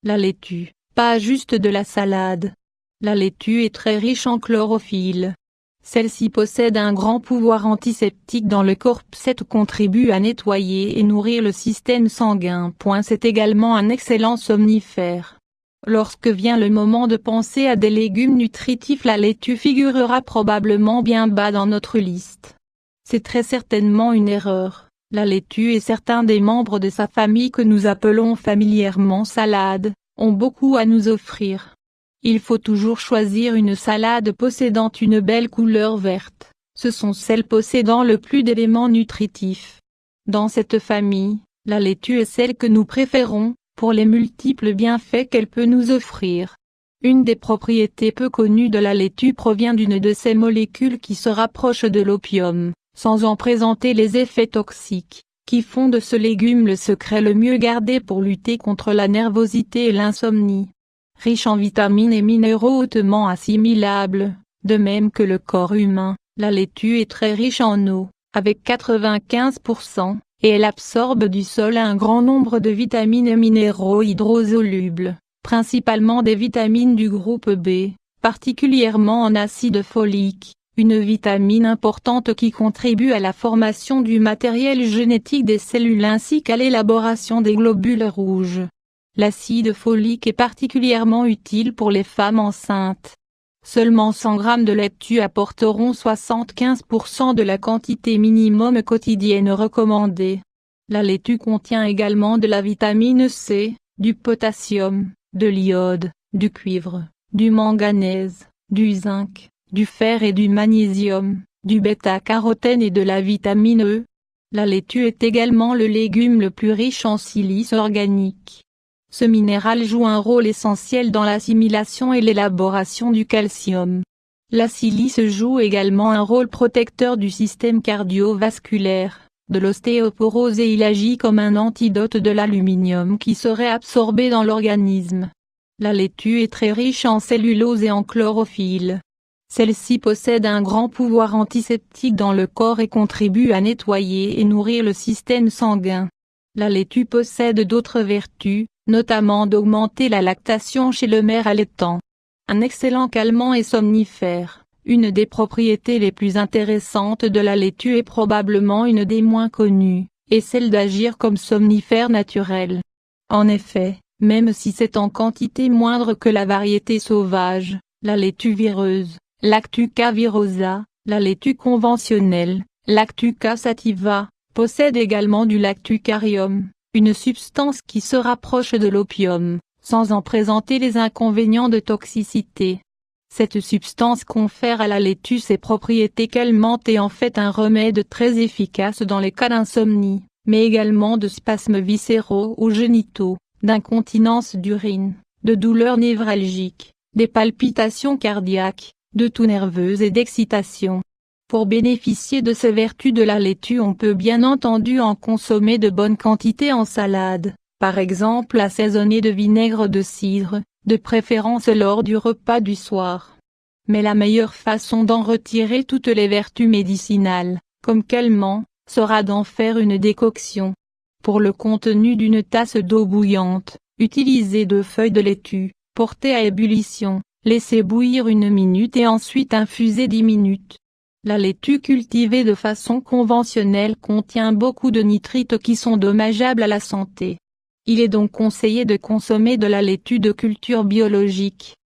La laitue, pas juste de la salade. La laitue est très riche en chlorophylle. Celle-ci possède un grand pouvoir antiseptique dans le corps. Cette contribue à nettoyer et nourrir le système sanguin. C'est également un excellent somnifère. Lorsque vient le moment de penser à des légumes nutritifs, la laitue figurera probablement bien bas dans notre liste. C'est très certainement une erreur. La laitue et certains des membres de sa famille que nous appelons familièrement salade, ont beaucoup à nous offrir. Il faut toujours choisir une salade possédant une belle couleur verte, ce sont celles possédant le plus d'éléments nutritifs. Dans cette famille, la laitue est celle que nous préférons, pour les multiples bienfaits qu'elle peut nous offrir. Une des propriétés peu connues de la laitue provient d'une de ces molécules qui se rapproche de l'opium, sans en présenter les effets toxiques, qui font de ce légume le secret le mieux gardé pour lutter contre la nervosité et l'insomnie. Riche en vitamines et minéraux hautement assimilables, de même que le corps humain, la laitue est très riche en eau, avec 95%, et elle absorbe du sol un grand nombre de vitamines et minéraux hydrosolubles, principalement des vitamines du groupe B, particulièrement en acide folique, une vitamine importante qui contribue à la formation du matériel génétique des cellules ainsi qu'à l'élaboration des globules rouges. L'acide folique est particulièrement utile pour les femmes enceintes. Seulement 100 g de laitue apporteront 75% de la quantité minimum quotidienne recommandée. La laitue contient également de la vitamine C, du potassium, de l'iode, du cuivre, du manganèse, du zinc, du fer et du magnésium, du bêta-carotène et de la vitamine E. La laitue est également le légume le plus riche en silice organique. Ce minéral joue un rôle essentiel dans l'assimilation et l'élaboration du calcium. La silice joue également un rôle protecteur du système cardiovasculaire, de l'ostéoporose et il agit comme un antidote de l'aluminium qui serait absorbé dans l'organisme. La laitue est très riche en cellulose et en chlorophylle. Celle-ci possède un grand pouvoir antiseptique dans le corps et contribue à nettoyer et nourrir le système sanguin. La laitue possède d'autres vertus, notamment d'augmenter la lactation chez le mère allaitant. Un excellent calmant et somnifère, une des propriétés les plus intéressantes de la laitue est probablement une des moins connues, et celle d'agir comme somnifère naturel. En effet, même si c'est en quantité moindre que la variété sauvage, la laitue vireuse, Lactuca virosa, la laitue conventionnelle, Lactuca sativa, possède également du lactucarium, une substance qui se rapproche de l'opium, sans en présenter les inconvénients de toxicité. Cette substance confère à la laitue ses propriétés calmantes et en fait un remède très efficace dans les cas d'insomnie, mais également de spasmes viscéraux ou génitaux, d'incontinence d'urine, de douleurs névralgiques, des palpitations cardiaques, de toux nerveuses et d'excitation. Pour bénéficier de ces vertus de la laitue on peut bien entendu en consommer de bonnes quantités en salade, par exemple assaisonner de vinaigre de cidre, de préférence lors du repas du soir. Mais la meilleure façon d'en retirer toutes les vertus médicinales, comme calmant, sera d'en faire une décoction. Pour le contenu d'une tasse d'eau bouillante, utilisez 2 feuilles de laitue, portez à ébullition, laissez bouillir 1 minute et ensuite infusez 10 minutes. La laitue cultivée de façon conventionnelle contient beaucoup de nitrites qui sont dommageables à la santé. Il est donc conseillé de consommer de la laitue de culture biologique.